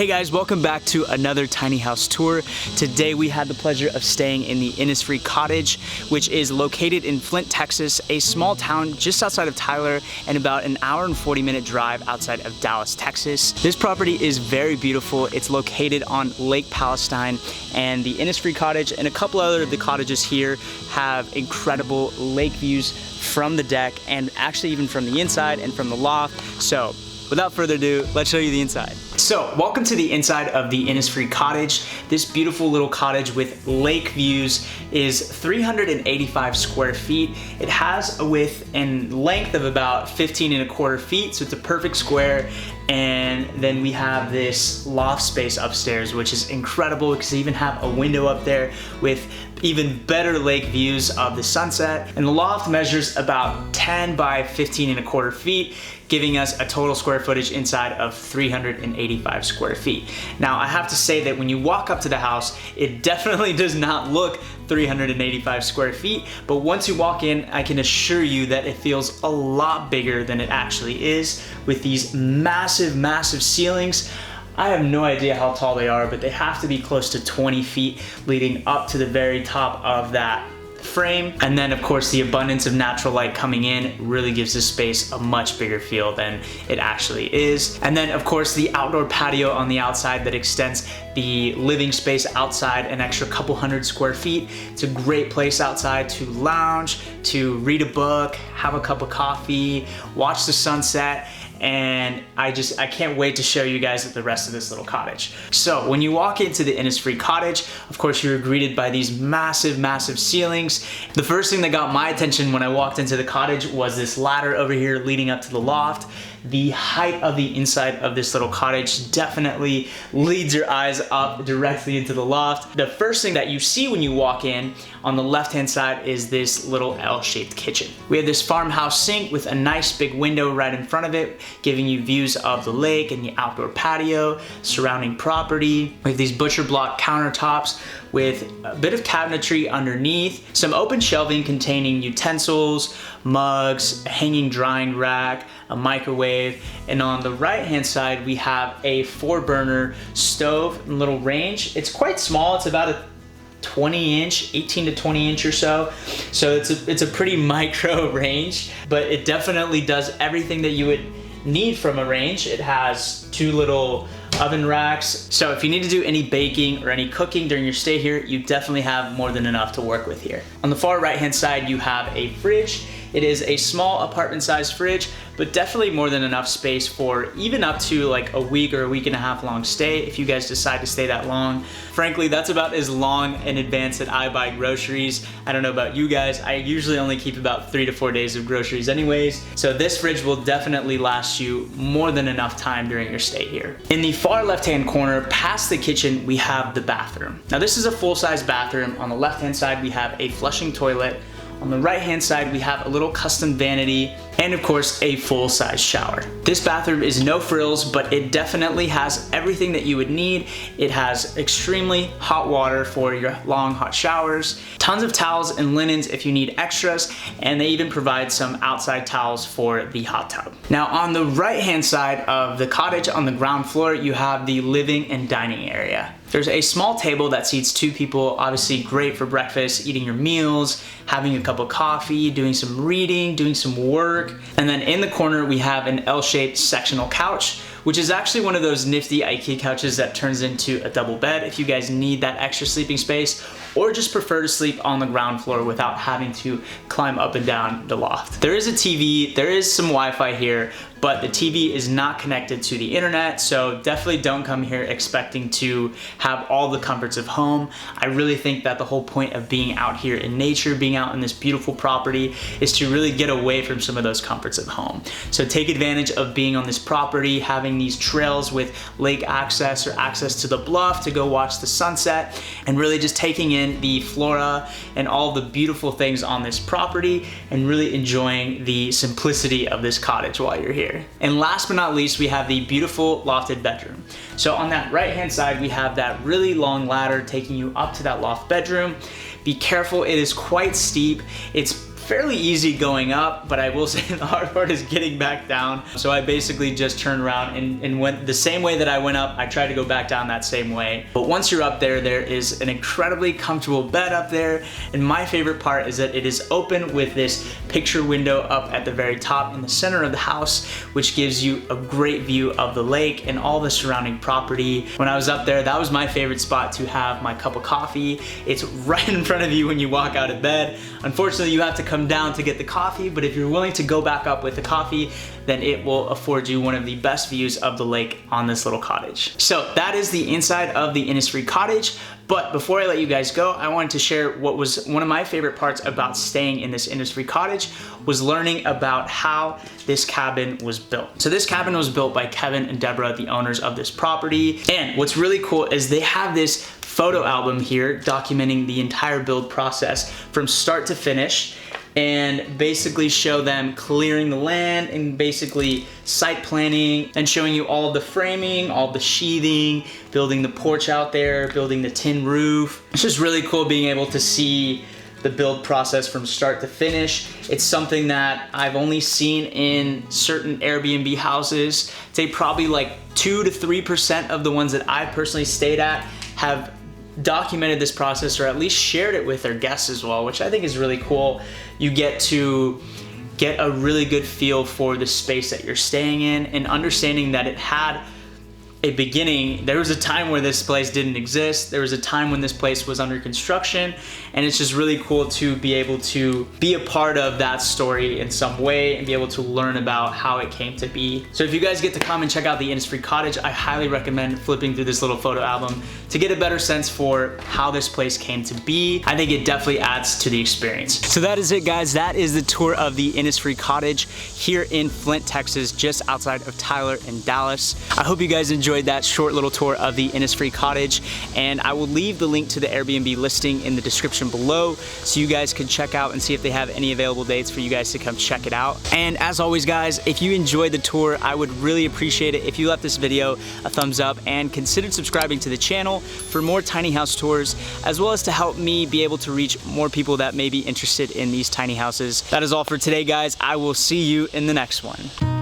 Hey guys, welcome back to another tiny house tour. Today we had the pleasure of staying in the Innisfree Cottage, which is located in Flint, Texas, a small town just outside of Tyler and about an hour and 40-minute drive outside of Dallas, Texas. This property is very beautiful. It's located on Lake Palestine, and the Innisfree Cottage and a couple other of the cottages here have incredible lake views from the deck and actually even from the inside and from the loft. So without further ado, let's show you the inside. So, welcome to the inside of the Innisfree Cottage. This beautiful little cottage with lake views is 385 square feet. It has a width and length of about 15.25 feet, so it's a perfect square. And then we have this loft space upstairs, which is incredible because they even have a window up there with even better lake views of the sunset. And the loft measures about 10 by 15.25 feet, giving us a total square footage inside of 385 square feet. Now, I have to say that when you walk up to the house, it definitely does not look 385 square feet, but once you walk in, I can assure you that it feels a lot bigger than it actually is with these massive, massive ceilings. I have no idea how tall they are, but they have to be close to 20 feet leading up to the very top of that frame. And then of course the abundance of natural light coming in really gives this space a much bigger feel than it actually is. And then of course the outdoor patio on the outside that extends the living space outside an extra couple hundred square feet. It's a great place outside to lounge, to read a book, have a cup of coffee, watch the sunset. And I can't wait to show you guys the rest of this little cottage. So when you walk into the Innisfree Cottage, of course you're greeted by these massive, massive ceilings. The first thing that got my attention when I walked into the cottage was this ladder over here leading up to the loft. The height of the inside of this little cottage definitely leads your eyes up directly into the loft. The first thing that you see when you walk in on the left-hand side is this little L-shaped kitchen. We have this farmhouse sink with a nice big window right in front of it, giving you views of the lake and the outdoor patio, surrounding property. We have these butcher block countertops with a bit of cabinetry underneath, some open shelving containing utensils, mugs, a hanging drying rack, a microwave, and on the right hand side we have a 4-burner stove and little range. It's quite small, it's about a 20-inch, 18 to 20 inch or so. So it's a pretty micro range, but it definitely does everything that you would need from a range. It has 2 little oven racks. So if you need to do any baking or any cooking during your stay here, you definitely have more than enough to work with here. On the far right hand side, you have a fridge. It is a small apartment sized fridge, but definitely more than enough space for even up to like a week or a week and a half long stay if you guys decide to stay that long. Frankly, that's about as long in advance that I buy groceries. I don't know about you guys, I usually only keep about 3 to 4 days of groceries anyways. So this fridge will definitely last you more than enough time during your stay here. In the far left-hand corner, past the kitchen, we have the bathroom. Now this is a full-size bathroom. On the left-hand side, we have a flushing toilet. On the right-hand side, we have a little custom vanity and of course a full-size shower. This bathroom is no frills, but it definitely has everything that you would need. It has extremely hot water for your long hot showers, tons of towels and linens if you need extras, and they even provide some outside towels for the hot tub. Now on the right-hand side of the cottage on the ground floor, you have the living and dining area. There's a small table that seats 2 people, obviously great for breakfast, eating your meals, having a cup of coffee, doing some reading, doing some work. And then in the corner, we have an L-shaped sectional couch, which is actually one of those nifty IKEA couches that turns into a double bed if you guys need that extra sleeping space or just prefer to sleep on the ground floor without having to climb up and down the loft. There is a TV, there is some Wi-Fi here, but the TV is not connected to the internet, so definitely don't come here expecting to have all the comforts of home. I really think that the whole point of being out here in nature, being out in this beautiful property, is to really get away from some of those comforts of home. So take advantage of being on this property, having these trails with lake access or access to the bluff to go watch the sunset, and really just taking in the flora and all the beautiful things on this property and really enjoying the simplicity of this cottage while you're here. And last but not least, we have the beautiful lofted bedroom. So on that right hand side, we have that really long ladder taking you up to that loft bedroom. Be careful, it is quite steep. It's fairly easy going up, but I will say the hard part is getting back down. So I basically just turned around and went the same way that I went up. I tried to go back down that same way. But once you're up there, there is an incredibly comfortable bed up there. And my favorite part is that it is open with this picture window up at the very top in the center of the house, which gives you a great view of the lake and all the surrounding property. When I was up there, that was my favorite spot to have my cup of coffee. It's right in front of you when you walk out of bed. Unfortunately, you have to come down to get the coffee, but if you're willing to go back up with the coffee, then it will afford you one of the best views of the lake on this little cottage. So that is the inside of the Innisfree Cottage. But before I let you guys go, I wanted to share what was one of my favorite parts about staying in this Innisfree Cottage was learning about how this cabin was built. So this cabin was built by Kevin and Deborah, the owners of this property. And what's really cool is they have this photo album here documenting the entire build process from start to finish, and basically show them clearing the land and basically site planning and showing you all of the framing, all the sheathing, building the porch out there, building the tin roof. It's just really cool being able to see the build process from start to finish. It's something that I've only seen in certain Airbnb houses. I'd say probably like 2 to 3% of the ones that I personally stayed at have documented this process or at least shared it with their guests as well, which I think is really cool. You get to get a really good feel for the space that you're staying in and understanding that it had a beginning. There was a time where this place didn't exist. There was a time when this place was under construction, and it's just really cool to be able to be a part of that story in some way and be able to learn about how it came to be. So if you guys get to come and check out the Innisfree Cottage, I highly recommend flipping through this little photo album to get a better sense for how this place came to be. I think it definitely adds to the experience. So that is it, guys. That is the tour of the Innisfree Cottage here in Flint, Texas, just outside of Tyler and Dallas. I hope you guys enjoyed that short little tour of the Innisfree Cottage, and I will leave the link to the Airbnb listing in the description below so you guys can check out and see if they have any available dates for you guys to come check it out. And as always, guys, if you enjoyed the tour, I would really appreciate it if you left this video a thumbs up and considered subscribing to the channel for more tiny house tours, as well as to help me be able to reach more people that may be interested in these tiny houses. That is all for today, guys. I will see you in the next one.